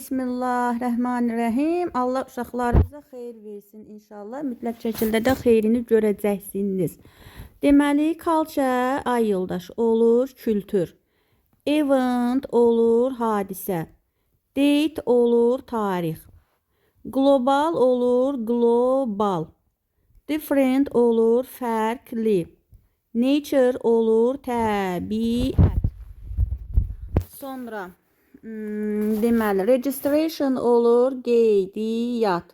Bismillahirrahmanirrahim. Allah uşaqlarınıza xeyir versin inşallah. Mütləq şəkildə də xeyrini görəcəksiniz. Deməli, culture ay yoldaş olur kültür. Event olur hadisə. Date olur tarix. Global olur global. Different olur fərqli. Nature olur təbiət. Sonra deməli, registration olur qeydiyyat.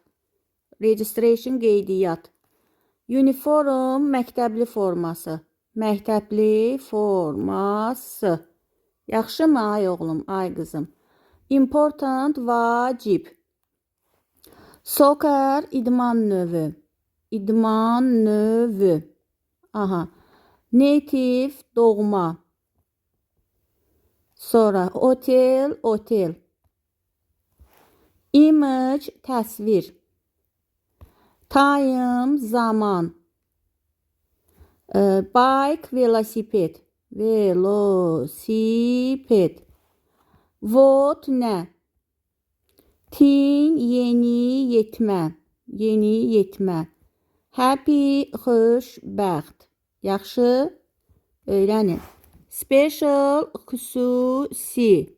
Registration qeydiyyat. Uniform məktəbli forması. Məktəbli forması. Yaxşı mı ay oğlum, ay qızım? Important vacib. Soccer idman növü. İdman növü. Aha. Native doğma. Sonra otel, otel. Image, təsvir. Time, zaman. Bike, velosiped. Velosiped. Vote, nə? Teen, yeni yetmə. Yeni yetmə. Happy, xoşbəxt. Yaxşı, öyrənin. Special, xüsusi.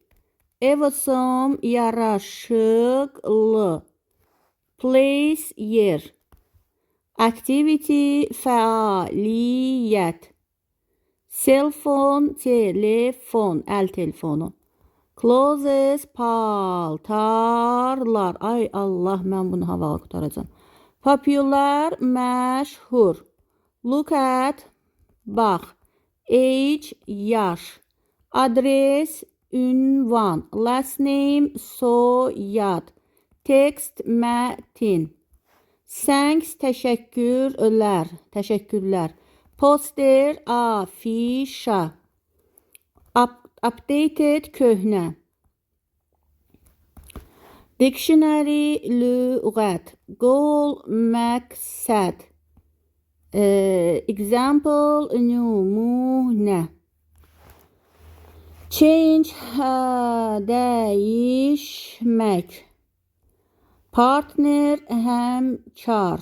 Awesome, yaraşıqlı. Place, yer. Activity, fəaliyyət. Cell phone, telefon, əl telefonu. Clothes, paltarlar. Ay Allah, mən bunu havalı qutaracağım. Popular, məşhur. Look at, bax. Age, yaş. Adres, ünvan. Last name, soyad. Text, mətin. Thanks, təşəkkürlər. Təşəkkürlər. Poster, afişa. Updated, köhnə. Dictionary, lüğət. Goal, məqsəd. Example, nümunə. Change, dəyişmək. Partner, həmkar.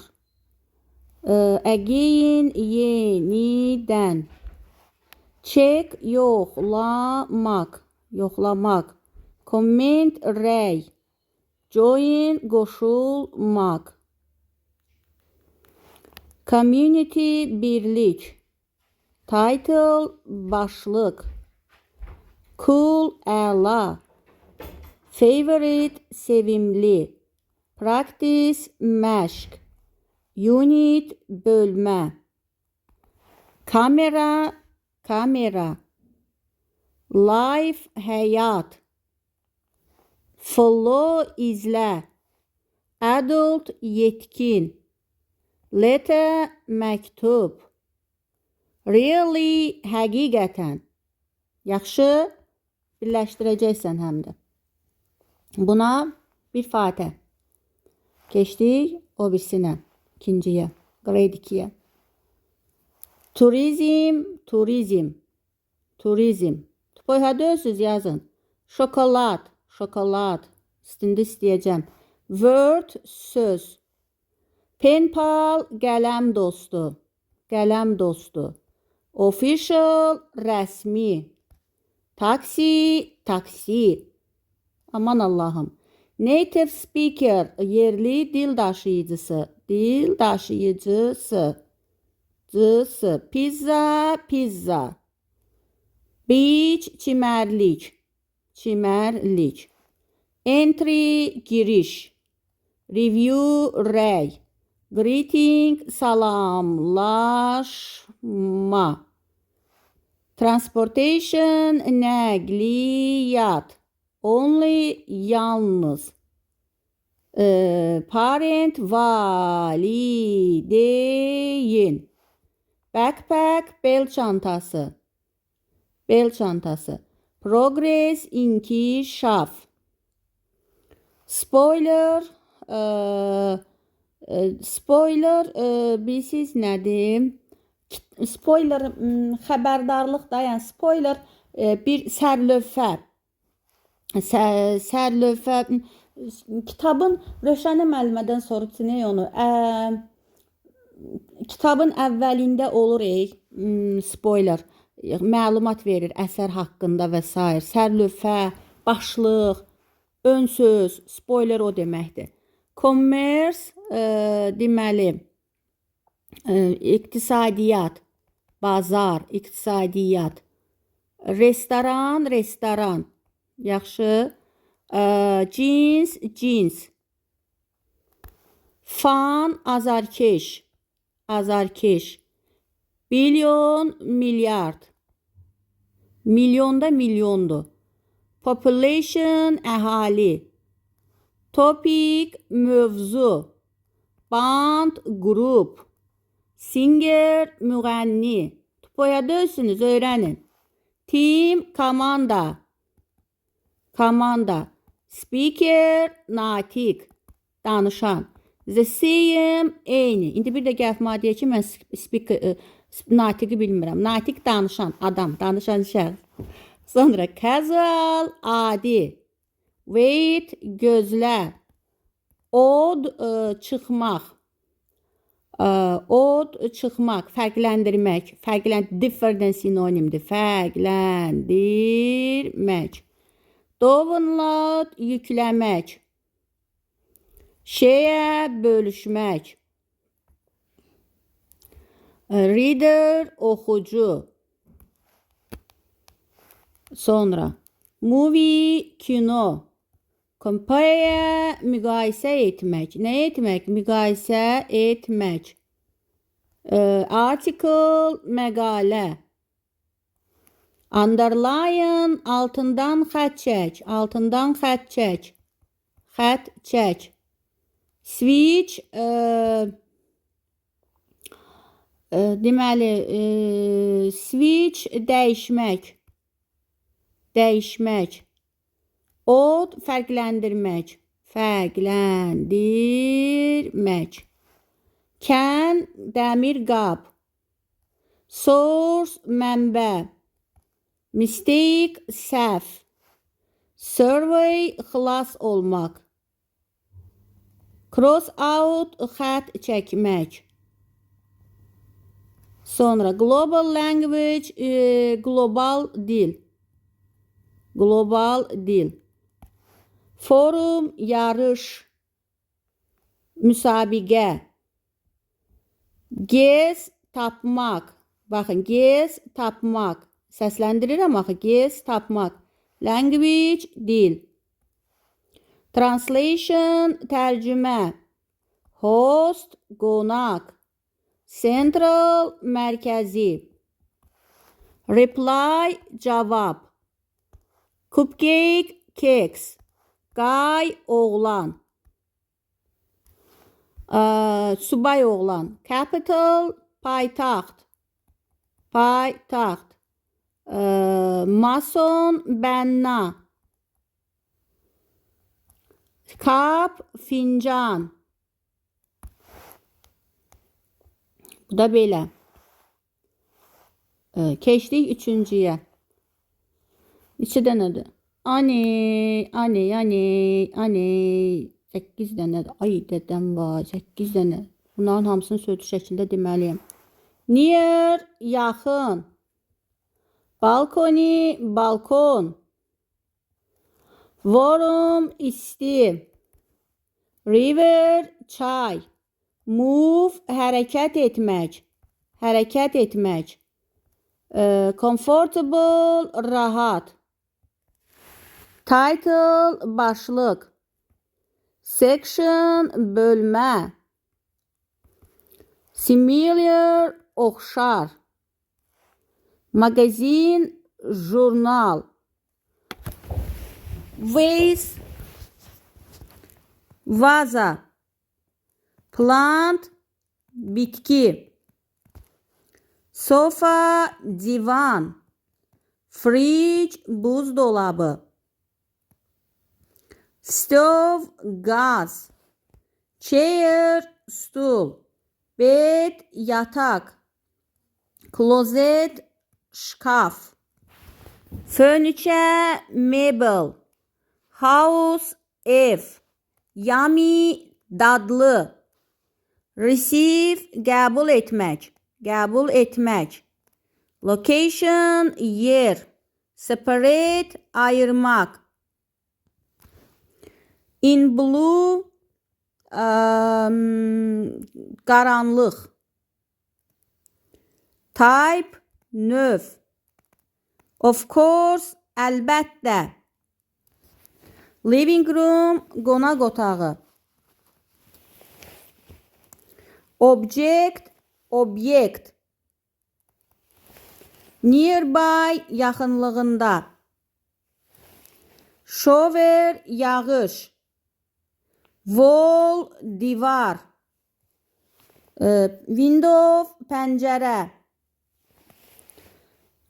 Again, yenidən. Check, yoxlamaq. Yoxlamaq. Comment, rəy. Join, qoşulmaq. Community, birlik. Title, başlıq. Cool, əla. Favorite, sevimli. Practice, məşq. Unit, bölmə. Kamera, kamera. Life, həyat. Follow, izlə. Adult, yetkin. Letter, məktub. Really, həqiqətən. Yaxşı, birləşdirəcəksən həm də. Buna bir fatə. Keçdik o birisinə, ikinciyə, grade 2-yə. Turizm, turizm, turizm. Toyhada özünüz yazın. Şokolad, şokolad. İstində istəyəcəm. Word, söz. Pen pal, qələm dostu. Qələm dostu. Official, rəsmi. Taksi, taksi. Aman Allahım. Native speaker, yerli dil daşıyıcısı. Dil daşıyıcısı. Cısı. Pizza, pizza. Beach, çimərlik. Çimərlik. Entry, giriş. Review, rəy. Greeting, salamlaşma. Transportation, nəqliyyat. Only, yalnız. Parent, valideyn. Backpack, bel çantası. Bel çantası. Progress, inkişaf. Spoiler, spoiler, bilsiz nədir? Spoiler, xəbərdarlıq da, yəni spoiler bir sərlövhə. Sərlövhə kitabın Rövşənə müəllimədən sorubdu nə onu? Kitabın əvvəlində olur spoiler, məlumat verir əsər haqqında və s. Sərlövhə, başlıq, ön söz, spoiler o deməkdir. Commerce deməli iqtisadiyyat, bazar, iqtisadiyyat. Restoran, restoran. Yaxşı. Cins, cins. Fan, azarkeş, azarkeş. Bilyon, milyard. Milyonda milyondur. Population, əhali. Topic, mövzu. Band, grup. Singer, müğənni. Tupoya dözsünüz, öyrənin. Team, komanda. Komanda. Speaker, natiq. Danışan. The same, eyni. İndi bir də gəlib maddiyə ki, mən natiqi bilmirəm. Natiq danışan, adam, danışan şəxs. Sonra casual, adi. Wait, gözlə. Odd, çıxmaq. Odd, çıxmaq, fərqləndirmək. Different sinonimdir. Fərqləndirmək. Download, yükləmək. Share, bölüşmək. Reader, oxucu. Sonra movie, kino. Compare, müqayisə etmək. Nə etmək? Müqayisə etmək. Article, məqalə. Underline, altından xətt çək. Altından xətt çək. Xətt çək. Switch, deməli, switch, dəyişmək. Dəyişmək. Odd, fərqləndirmək. Fərqləndirmək. Can, dəmir qab. Source, mənbə. Mistake, səhv. Survey, xilas olmaq. Cross out, xətt çəkmək. Sonra global language, global dil. Global dil. Forum, yarış. Müsabiqə. Gez, tapmaq. Baxın, gez, tapmaq. Səsləndirirəm axı, gez, tapmaq. Language, dil. Translation, tərcümə. Host, qonaq. Central, mərkəzi. Reply, cavab. Cupcake, keks. Guy, oğlan. Subay oğlan. Capital, paytaxt. Paytaxt. Mason, bənna. Kap, fincan. Bu da belə. Keçdik üçüncüyə. İki dənədir. Ani. 8 dənədir. Ay dədəm var. 8 dənə. Bunların hamısını sözlü şəkildə deməliyəm. Near, yaxın. Balkoni, balkon. Warm, isti. River, çay. Move, hərəkət etmək. Hərəkət etmək. Comfortable, rahat. Title, başlıq. Section, bölmə. Similar, oxşar. Magazin, jurnal. Vase, vaza. Plant, bitki. Sofa, divan. Fridge, buzdolabı. Stove, gaz. Chair, stul. Bed, yatak. Closet, şkaf. Furniture, mebel. house, ev. Yummy, dadlı. Receive, qəbul etmək, qəbul etmək. Location, yer. Separate, ayırmaq. In blue, qaranlıq. Type, növ. Of course, əlbəttə. Living room, qonaq otağı. Object, obyekt. Nearby, yaxınlığında. Shower, yağış. Wall, divar. Window, pəncərə.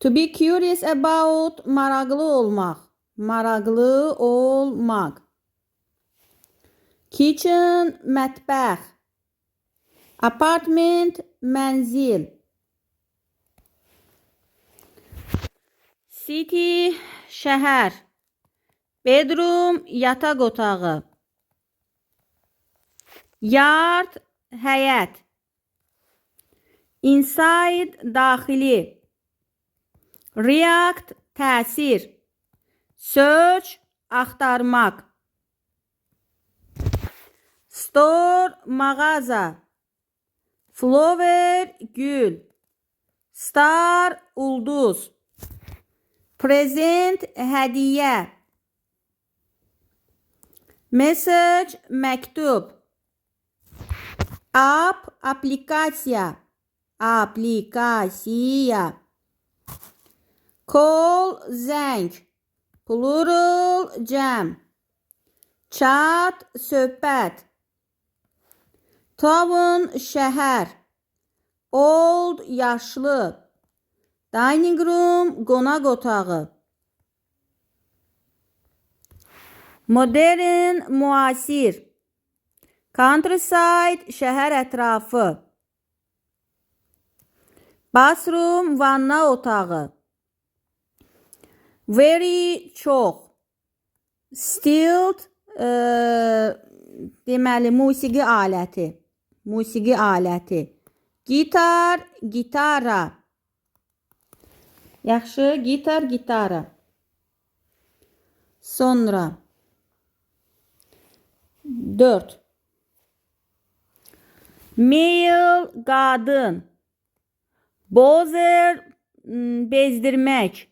To be curious about, maraqlı olmaq. Maraqlı olmaq. Kitchen, mətbəx. Apartment, mənzil. City, şəhər. Bedroom, yataq otağı. Yard, həyət. Inside, daxili. React, təsir. Search, axtarmaq. Store, mağaza. Flower, gül. Star, ulduz. Present, hədiyyə. Message, məktub. App, aplikasiya. Aplikasiya. Call, zəng. Plural, cəm. Chat, söhbət. Town, şəhər. Old, yaşlı. Dining room, qonaq otağı. Modern, müasir. Countryside, şəhər ətrafı. Bathroom, vanna otağı. Very, çox. Stilt, deməli, musiqi aləti. Musiqi aləti. Gitar, gitara. Yaxşı, gitar, gitara. Sonra 4. Male, qadın. Bother, bezdirmək.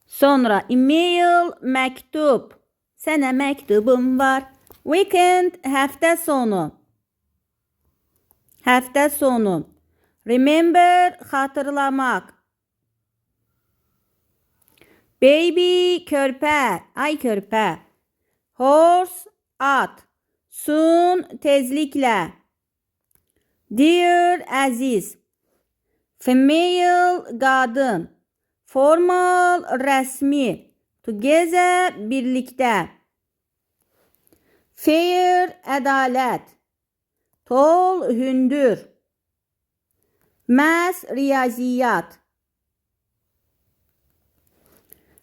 Sonra email, məktub. Sənə məktubum var. Weekend, həftə sonu. Həftə sonu. Remember, xatırlamaq. Baby, körpə. Ay körpə. Horse, at. Soon, tezliklə. Dear, əziz. Female, qadın. Formal, rəsmi. Together, birlikdə. Fair, ədalət. Tall, hündür. Math, riyaziyyat.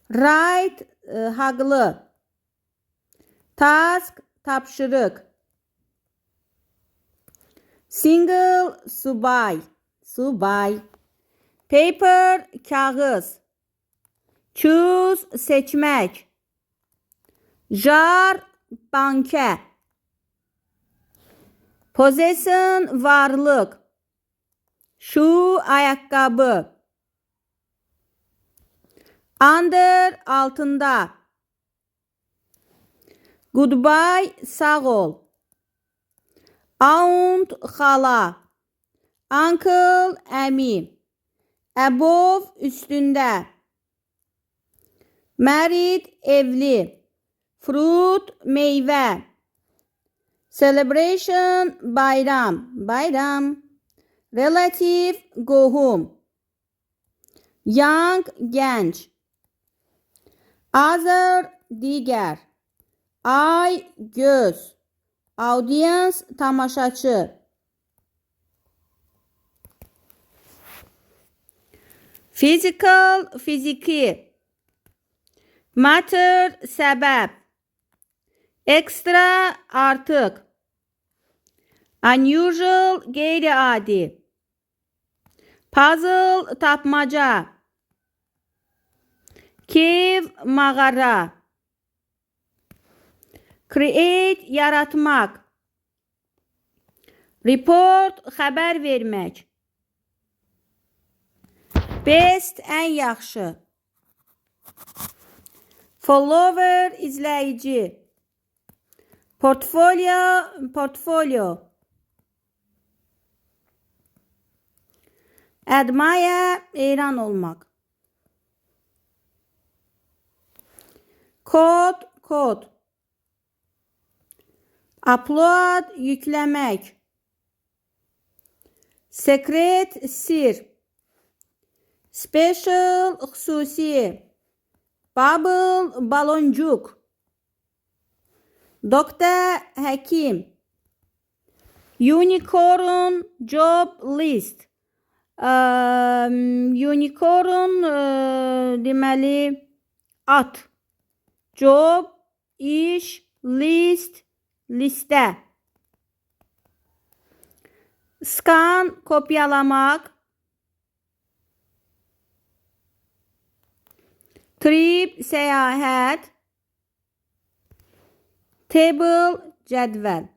Right, haqlı. Task, tapşırıq. Single, subay. Subay. Paper, kağız. Choose, seçmək. Jar, bankə. Possession, varlıq. Shoe, ayaqqabı. Under, altında. Goodbye, sağ ol. Aunt, xala. Uncle, əmi. Above, üstündə. Married, evli. Fruit, meyvə. Celebration, bayram. Bayram. Relative, qohum. Young, gənc. Other, digər. Eye, göz. Audience, tamaşaçı. Physical, fiziki. Matter səbəb. Extra artıq. Unusual qeyri-adi. Puzzle tapmaca. Cave mağara. Create yaratmaq. Report xəbər vermək. Best ən yaxşı. Follower izləyici. Portfolio. Admire heyran olmaq. Kod. Upload yükləmək. Secret sir. Special xüsusi. Bubble baloncuk. Doktor həkim. Unicorn job list. Unicorn deməli at. Job iş, list listə. Scan kopyalamaq. Trip səyahət. Table cədvəl.